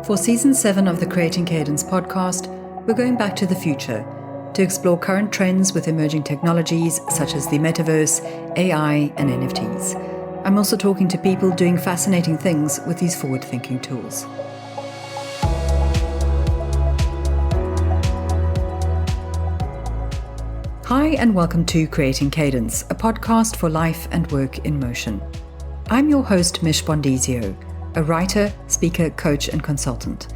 For Season 7 of the Creating Cadence podcast, we're going back to the future to explore current trends with emerging technologies such as the metaverse, AI, and NFTs. I'm also talking to people doing fascinating things with these forward-thinking tools. Hi, and welcome to Creating Cadence, a podcast for life and work in motion. I'm your host, Mich Bondesio, a writer, speaker, coach, and consultant.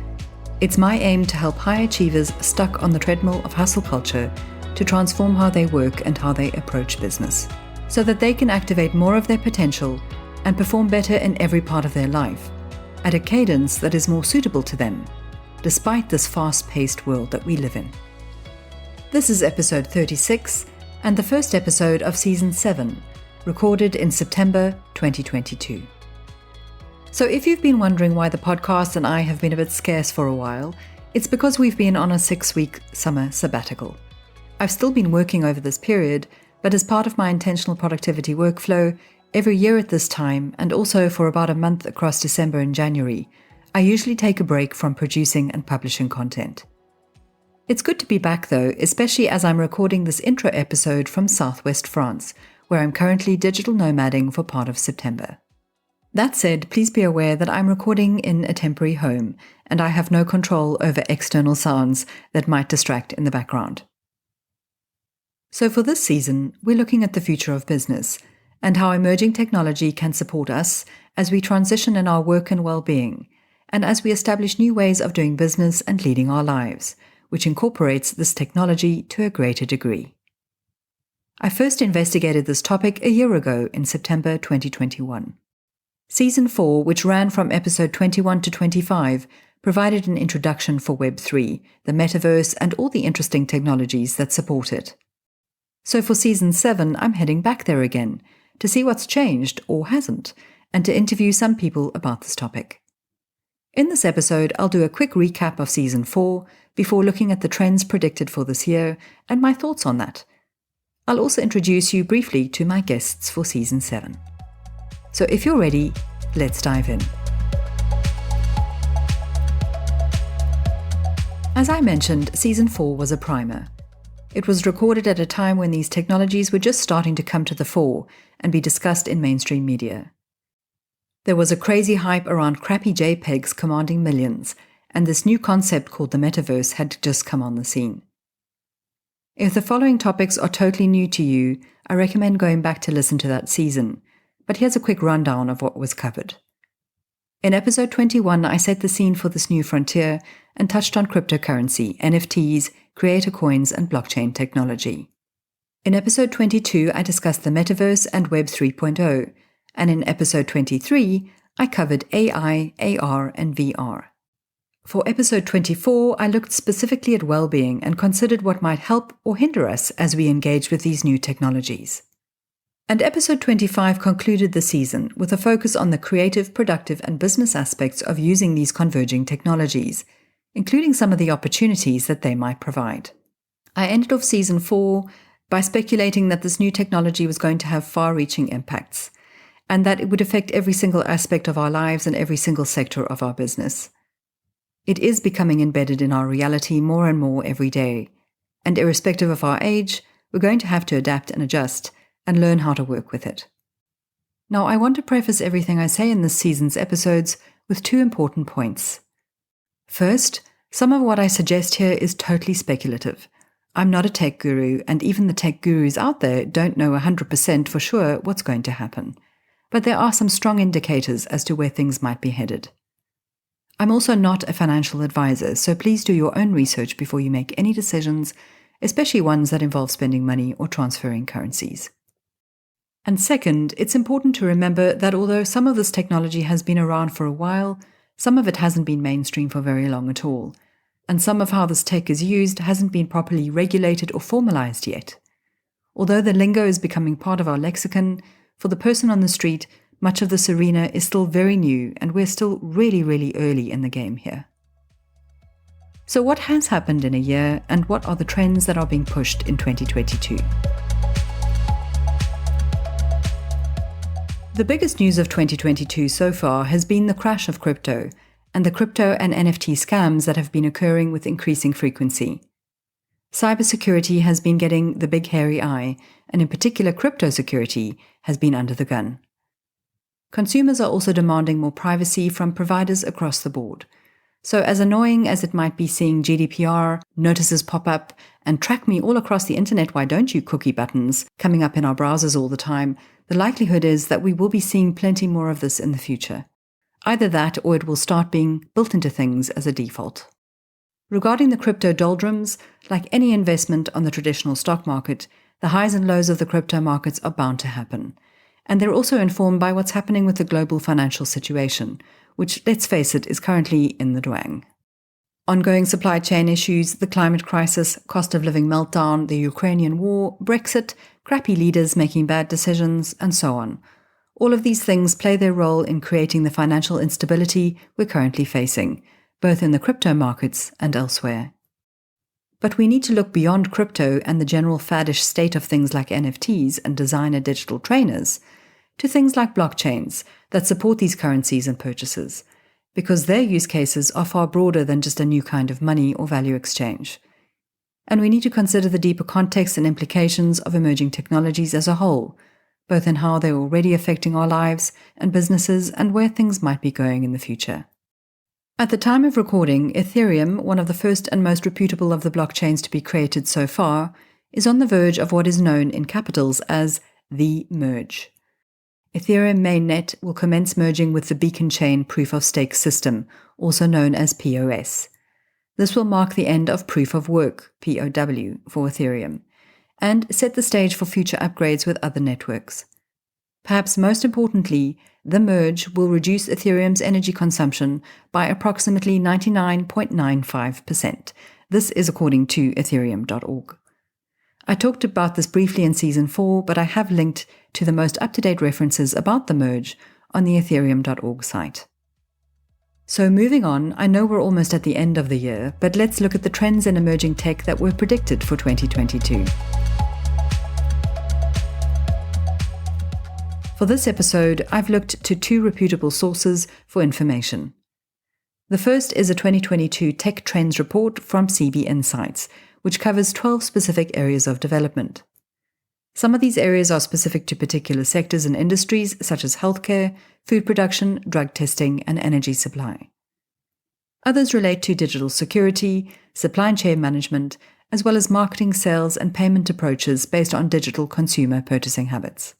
It's my aim to help high achievers stuck on the treadmill of hustle culture to transform how they work and how they approach business, so that they can activate more of their potential and perform better in every part of their life, at a cadence that is more suitable to them, despite this fast-paced world that we live in. This is episode 36 and the first episode of Season 7, recorded in September 2022. So if you've been wondering why the podcast and I have been a bit scarce for a while, it's because we've been on a 6-week summer sabbatical. I've still been working over this period, but as part of my intentional productivity workflow, every year at this time, and also for about a month across December and January, I usually take a break from producing and publishing content. It's good to be back though, especially as I'm recording this intro episode from southwest France, where I'm currently digital nomading for part of September. That said, please be aware that I'm recording in a temporary home, and I have no control over external sounds that might distract in the background. So for this season, we're looking at the future of business, and how emerging technology can support us as we transition in our work and well-being, and as we establish new ways of doing business and leading our lives, which incorporates this technology to a greater degree. I first investigated this topic a year ago in September 2021. Season 4, which ran from episode 21 to 25, provided an introduction for Web3, the metaverse, and all the interesting technologies that support it. So for Season 7, I'm heading back there again to see what's changed or hasn't, and to interview some people about this topic. In this episode, I'll do a quick recap of Season 4 before looking at the trends predicted for this year and my thoughts on that. I'll also introduce you briefly to my guests for Season 7. So if you're ready, let's dive in. As I mentioned, Season 4 was a primer. It was recorded at a time when these technologies were just starting to come to the fore and be discussed in mainstream media. There was a crazy hype around crappy JPEGs commanding millions, and this new concept called the metaverse had just come on the scene. If the following topics are totally new to you, I recommend going back to listen to that season, but here's a quick rundown of what was covered. In episode 21, I set the scene for this new frontier and touched on cryptocurrency, NFTs, creator coins, and blockchain technology. In episode 22, I discussed the metaverse and Web 3.0, and in episode 23, I covered AI, AR, and VR. For episode 24, I looked specifically at well-being and considered what might help or hinder us as we engage with these new technologies. And episode 25 concluded the season with a focus on the creative, productive, and business aspects of using these converging technologies, including some of the opportunities that they might provide. I ended off Season 4 by speculating that this new technology was going to have far-reaching impacts, and that it would affect every single aspect of our lives and every single sector of our business. It is becoming embedded in our reality more and more every day, and irrespective of our age, we're going to have to adapt and adjust and learn how to work with it. Now, I want to preface everything I say in this season's episodes with 2 important points. First, some of what I suggest here is totally speculative. I'm not a tech guru, and even the tech gurus out there don't know 100% for sure what's going to happen. But there are some strong indicators as to where things might be headed. I'm also not a financial advisor, so please do your own research before you make any decisions, especially ones that involve spending money or transferring currencies. And second, it's important to remember that although some of this technology has been around for a while, some of it hasn't been mainstream for very long at all, and some of how this tech is used hasn't been properly regulated or formalized yet. Although the lingo is becoming part of our lexicon, for the person on the street, much of this arena is still very new, and we're still really early in the game here. So what has happened in a year, and what are the trends that are being pushed in 2022? The biggest news of 2022 so far has been the crash of crypto, and the crypto and NFT scams that have been occurring with increasing frequency. Cybersecurity has been getting the big hairy eye, and in particular crypto security has been under the gun. Consumers are also demanding more privacy from providers across the board. So as annoying as it might be seeing GDPR notices pop up and track me all across the internet, why don't you cookie buttons coming up in our browsers all the time, the likelihood is that we will be seeing plenty more of this in the future. Either that or it will start being built into things as a default. Regarding the crypto doldrums, like any investment on the traditional stock market, the highs and lows of the crypto markets are bound to happen. And they're also informed by what's happening with the global financial situation, which, let's face it, is currently in the dwang. Ongoing supply chain issues, the climate crisis, cost of living meltdown, the Ukrainian war, Brexit, crappy leaders making bad decisions, and so on. All of these things play their role in creating the financial instability we're currently facing, both in the crypto markets and elsewhere. But we need to look beyond crypto and the general faddish state of things like NFTs and designer digital trainers to things like blockchains that support these currencies and purchases, because their use cases are far broader than just a new kind of money or value exchange. And we need to consider the deeper context and implications of emerging technologies as a whole, both in how they're already affecting our lives and businesses and where things might be going in the future. At the time of recording, Ethereum, one of the first and most reputable of the blockchains to be created so far, is on the verge of what is known in capitals as the merge. Ethereum mainnet will commence merging with the Beacon Chain Proof-of-Stake system, also known as POS. This will mark the end of Proof of Work, POW, for Ethereum, and set the stage for future upgrades with other networks. Perhaps most importantly, the merge will reduce Ethereum's energy consumption by approximately 99.95%. This is according to ethereum.org. I talked about this briefly in Season 4, but I have linked to the most up-to-date references about the merge on the ethereum.org site. So moving on, I know we're almost at the end of the year, but let's look at the trends in emerging tech that were predicted for 2022. For this episode, I've looked to two reputable sources for information. The first is a 2022 Tech Trends report from CB Insights, which covers 12 specific areas of development. Some of these areas are specific to particular sectors and industries such as healthcare, food production, drug testing, and energy supply. Others relate to digital security, supply chain management, as well as marketing, sales, and payment approaches based on digital consumer purchasing habits.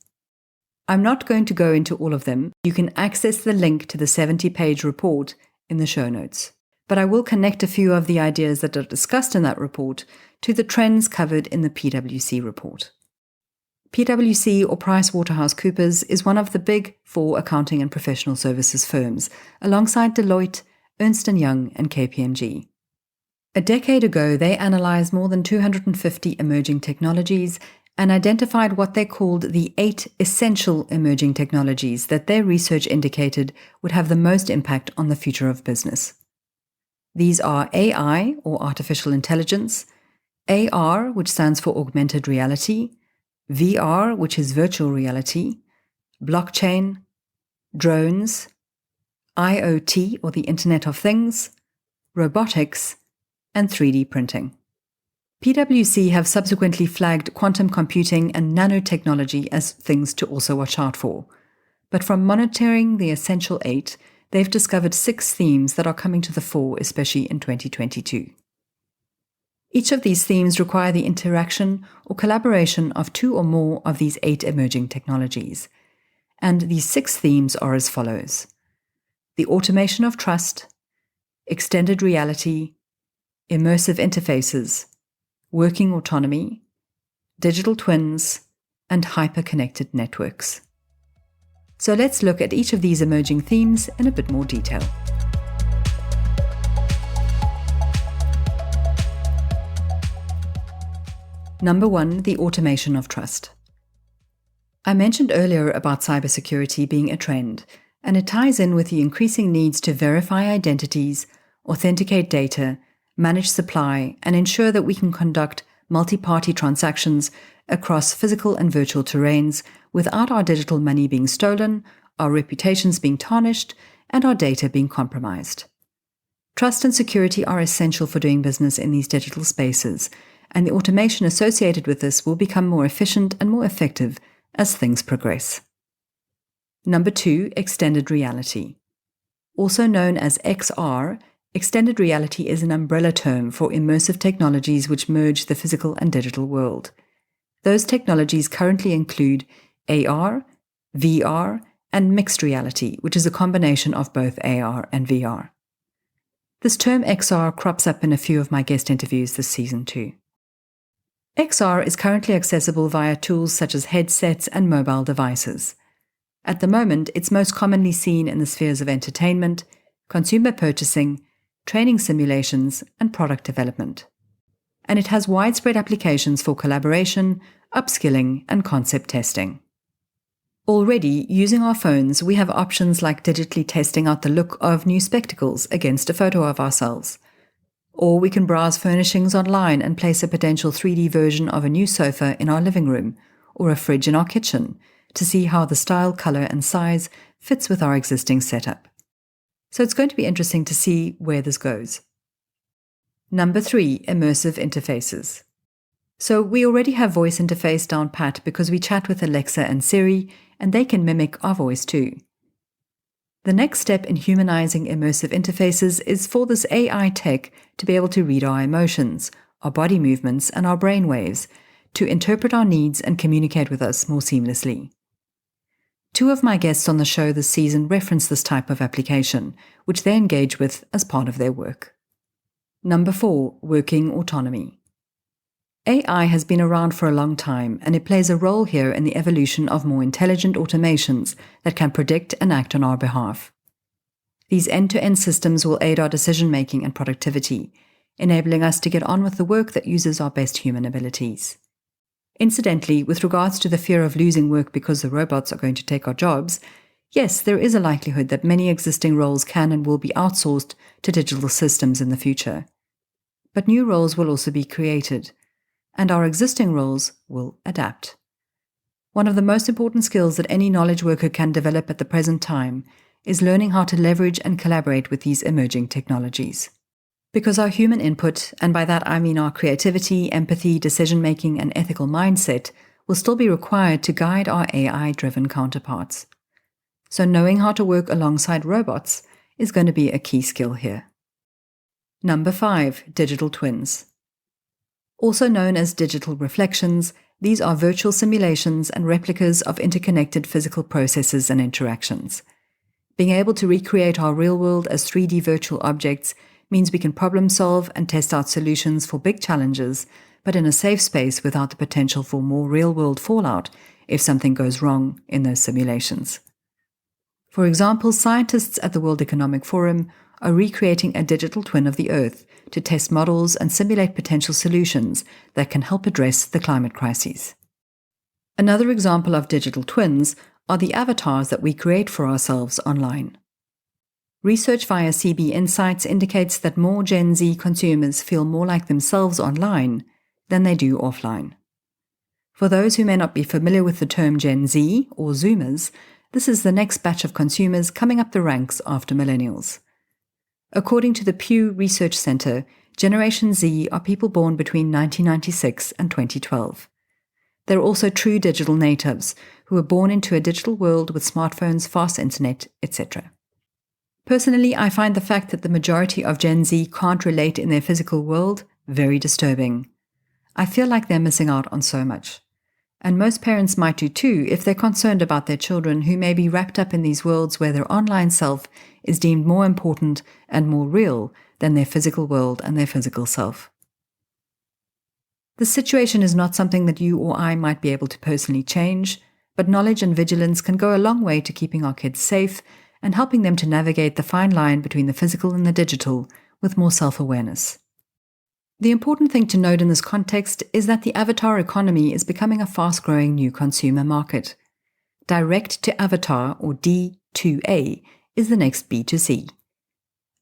I'm not going to go into all of them. You can access the link to the 70-page report in the show notes. But I will connect a few of the ideas that are discussed in that report to the trends covered in the PwC report. PwC, or PricewaterhouseCoopers, is one of the big four accounting and professional services firms, alongside Deloitte, Ernst & Young, and KPMG. A decade ago, they analyzed more than 250 emerging technologies and identified what they called the 8 essential emerging technologies that their research indicated would have the most impact on the future of business. These are AI, or artificial intelligence, AR, which stands for augmented reality, VR, which is virtual reality, blockchain, drones, IoT, or the Internet of Things, robotics, and 3D printing. PwC have subsequently flagged quantum computing and nanotechnology as things to also watch out for. But from monitoring the essential 8, they've discovered 6 themes that are coming to the fore, especially in 2022. Each of these themes require the interaction or collaboration of 2 or more of these 8 emerging technologies. And these 6 themes are as follows: the automation of trust, extended reality, immersive interfaces, working autonomy, digital twins, and hyper-connected networks. So let's look at each of these emerging themes in a bit more detail. Number 1, the automation of trust. I mentioned earlier about cybersecurity being a trend, and it ties in with the increasing needs to verify identities, authenticate data, manage supply, and ensure that we can conduct multi-party transactions across physical and virtual terrains without our digital money being stolen, our reputations being tarnished, and our data being compromised. Trust and security are essential for doing business in these digital spaces, and the automation associated with this will become more efficient and more effective as things progress. Number 2, extended reality. Also known as XR, extended reality is an umbrella term for immersive technologies which merge the physical and digital world. Those technologies currently include AR, VR, and mixed reality, which is a combination of both AR and VR. This term XR crops up in a few of my guest interviews this season too. XR is currently accessible via tools such as headsets and mobile devices. At the moment, it's most commonly seen in the spheres of entertainment, consumer purchasing, training simulations, and product development. And it has widespread applications for collaboration, upskilling, and concept testing. Already, using our phones, we have options like digitally testing out the look of new spectacles against a photo of ourselves. Or we can browse furnishings online and place a potential 3D version of a new sofa in our living room or a fridge in our kitchen to see how the style, color, and size fits with our existing setup. So it's going to be interesting to see where this goes. Number 3, immersive interfaces. So we already have voice interface down pat because we chat with Alexa and Siri, and they can mimic our voice too. The next step in humanizing immersive interfaces is for this AI tech to be able to read our emotions, our body movements, and our brain waves, to interpret our needs and communicate with us more seamlessly. 2 of my guests on the show this season reference this type of application, which they engage with as part of their work. Number 4, working autonomy. AI has been around for a long time, and it plays a role here in the evolution of more intelligent automations that can predict and act on our behalf. These end-to-end systems will aid our decision-making and productivity, enabling us to get on with the work that uses our best human abilities. Incidentally, with regards to the fear of losing work because the robots are going to take our jobs, yes, there is a likelihood that many existing roles can and will be outsourced to digital systems in the future. But new roles will also be created, and our existing roles will adapt. One of the most important skills that any knowledge worker can develop at the present time is learning how to leverage and collaborate with these emerging technologies. Because our human input, and by that I mean our creativity, empathy, decision-making, and ethical mindset, will still be required to guide our AI-driven counterparts. So knowing how to work alongside robots is going to be a key skill here. Number 5, digital twins. Also known as digital reflections, these are virtual simulations and replicas of interconnected physical processes and interactions. Being able to recreate our real world as 3D virtual objects means we can problem solve and test out solutions for big challenges, but in a safe space without the potential for more real-world fallout if something goes wrong in those simulations. For example, scientists at the World Economic Forum are recreating a digital twin of the Earth to test models and simulate potential solutions that can help address the climate crises. Another example of digital twins are the avatars that we create for ourselves online. Research via CB Insights indicates that more Gen Z consumers feel more like themselves online than they do offline. For those who may not be familiar with the term Gen Z or Zoomers, this is the next batch of consumers coming up the ranks after millennials. According to the Pew Research Center, Generation Z are people born between 1996 and 2012. They're also true digital natives who were born into a digital world with smartphones, fast internet, etc. Personally, I find the fact that the majority of Gen Z can't relate in their physical world very disturbing. I feel like they're missing out on so much. And most parents might do too if they're concerned about their children who may be wrapped up in these worlds where their online self is deemed more important and more real than their physical world and their physical self. This situation is not something that you or I might be able to personally change, but knowledge and vigilance can go a long way to keeping our kids safe and helping them to navigate the fine line between the physical and the digital with more self-awareness. The important thing to note in this context is that the avatar economy is becoming a fast-growing new consumer market. Direct-to-avatar, or D2A, is the next B2C.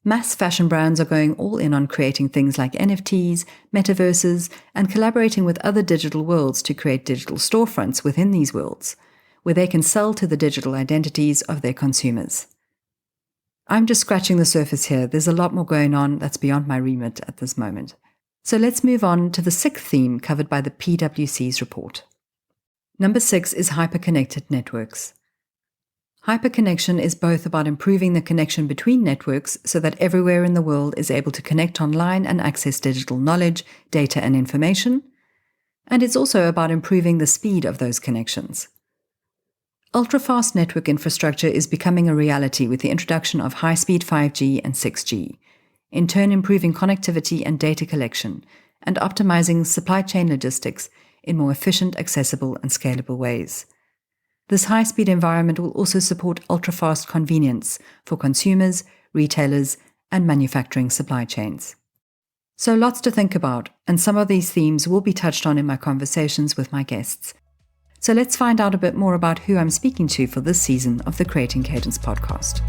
Mass fashion brands are going all in on creating things like NFTs, metaverses, and collaborating with other digital worlds to create digital storefronts within these worlds, where they can sell to the digital identities of their consumers. I'm just scratching the surface here. There's a lot more going on that's beyond my remit at this moment. So let's move on to the sixth theme covered by the PwC's report. Number 6 is hyperconnected networks. Hyperconnection is both about improving the connection between networks so that everywhere in the world is able to connect online and access digital knowledge, data, and information, and it's also about improving the speed of those connections. Ultra-fast network infrastructure is becoming a reality with the introduction of high-speed 5G and 6G, in turn improving connectivity and data collection, and optimizing supply chain logistics in more efficient, accessible, and scalable ways. This high-speed environment will also support ultra-fast convenience for consumers, retailers, and manufacturing supply chains. So lots to think about, and some of these themes will be touched on in my conversations with my guests. So let's find out a bit more about who I'm speaking to for this season of the Creating Cadence podcast.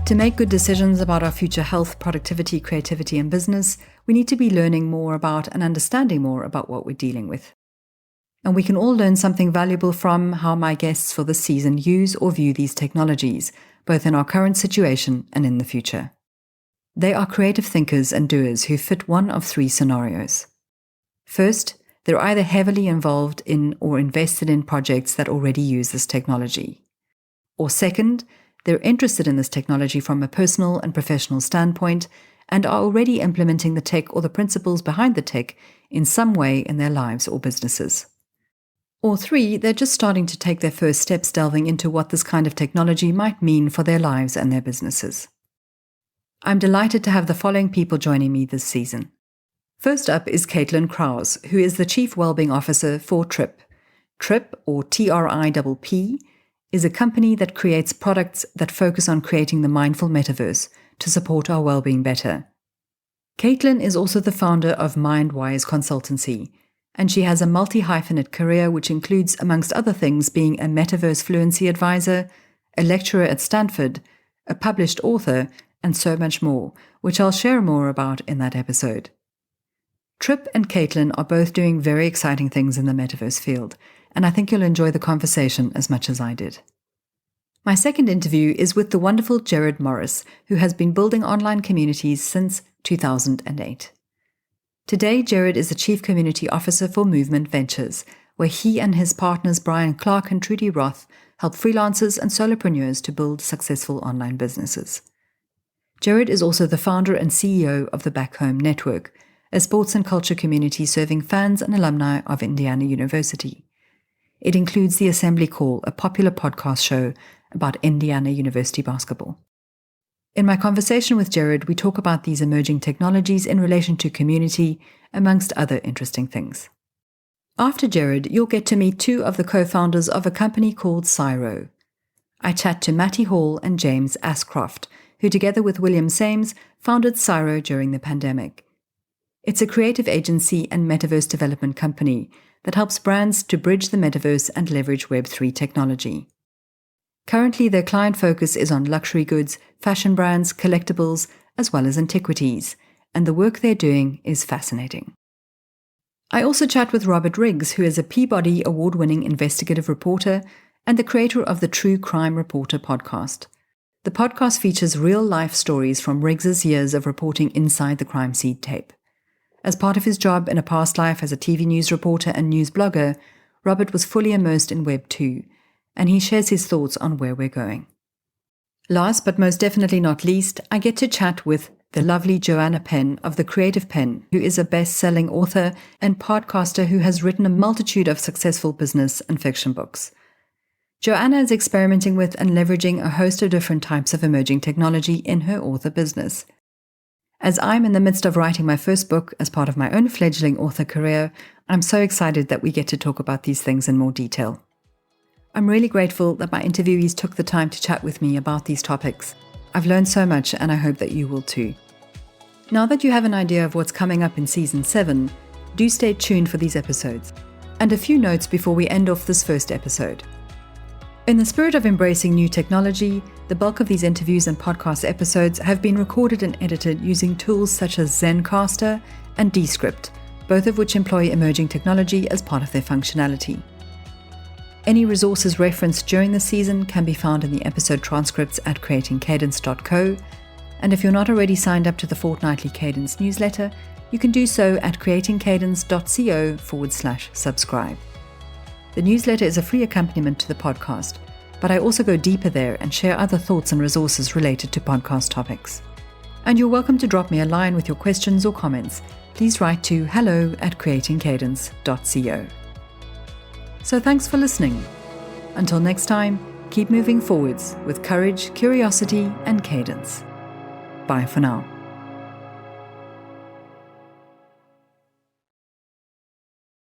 To make good decisions about our future health, productivity, creativity, and business, we need to be learning more about and understanding more about what we're dealing with. And we can all learn something valuable from how my guests for this season use or view these technologies, both in our current situation and in the future. They are creative thinkers and doers who fit one of 3 scenarios. First, they're either heavily involved in or invested in projects that already use this technology. Or second, they're interested in this technology from a personal and professional standpoint and are already implementing the tech or the principles behind the tech in some way in their lives or businesses. Or 3, they're just starting to take their first steps delving into what this kind of technology might mean for their lives and their businesses. I'm delighted to have the following people joining me this season. First up is Caitlin Krause, who is the Chief Wellbeing Officer for TRIP. TRIP, or TRIPP, is a company that creates products that focus on creating the mindful metaverse to support our well-being better. Caitlin is also the founder of MindWise Consultancy, and she has a multi-hyphenate career which includes, amongst other things, being a metaverse fluency advisor, a lecturer at Stanford, a published author, and so much more, which I'll share more about in that episode. Trip and Caitlin are both doing very exciting things in the metaverse field, and I think you'll enjoy the conversation as much as I did. My second interview is with the wonderful Jared Morris, who has been building online communities since 2008. Today, Jared is the Chief Community Officer for Movement Ventures, where he and his partners Brian Clark and Trudy Roth help freelancers and solopreneurs to build successful online businesses. Jared is also the founder and CEO of the Back Home Network, a sports and culture community serving fans and alumni of Indiana University. It includes The Assembly Call, a popular podcast show about Indiana University basketball. In my conversation with Jared, we talk about these emerging technologies in relation to community, amongst other interesting things. After Jared, you'll get to meet 2 of the co-founders of a company called Cyro. I chat to Matty Hall and James Ascroft, who together with William Sames founded Cyro during the pandemic. It's a creative agency and metaverse development company that helps brands to bridge the metaverse and leverage Web3 technology. Currently, their client focus is on luxury goods, fashion brands, collectibles, as well as antiquities, and the work they're doing is fascinating. I also chat with Robert Riggs, who is a Peabody Award-winning investigative reporter and the creator of the True Crime Reporter podcast. The podcast features real-life stories from Riggs's years of reporting inside the crime scene tape. As part of his job in a past life as a TV news reporter and news blogger, Robert was fully immersed in Web 2, and he shares his thoughts on where we're going. Last but most definitely not least, I get to chat with the lovely Joanna Penn of The Creative Penn, who is a best-selling author and podcaster who has written a multitude of successful business and fiction books. Joanna is experimenting with and leveraging a host of different types of emerging technology in her author business. As I'm in the midst of writing my first book as part of my own fledgling author career, I'm so excited that we get to talk about these things in more detail. I'm really grateful that my interviewees took the time to chat with me about these topics. I've learned so much, and I hope that you will too. Now that you have an idea of what's coming up in Season 7, do stay tuned for these episodes. And a few notes before we end off this first episode. In the spirit of embracing new technology, the bulk of these interviews and podcast episodes have been recorded and edited using tools such as Zencastr and Descript, both of which employ emerging technology as part of their functionality. Any resources referenced during the season can be found in the episode transcripts at creatingcadence.co, and if you're not already signed up to the fortnightly Cadence newsletter, you can do so at creatingcadence.co/subscribe. The newsletter is a free accompaniment to the podcast, but I also go deeper there and share other thoughts and resources related to podcast topics. And you're welcome to drop me a line with your questions or comments. Please write to hello@creatingcadence.co. So thanks for listening. Until next time, keep moving forwards with courage, curiosity, and cadence. Bye for now.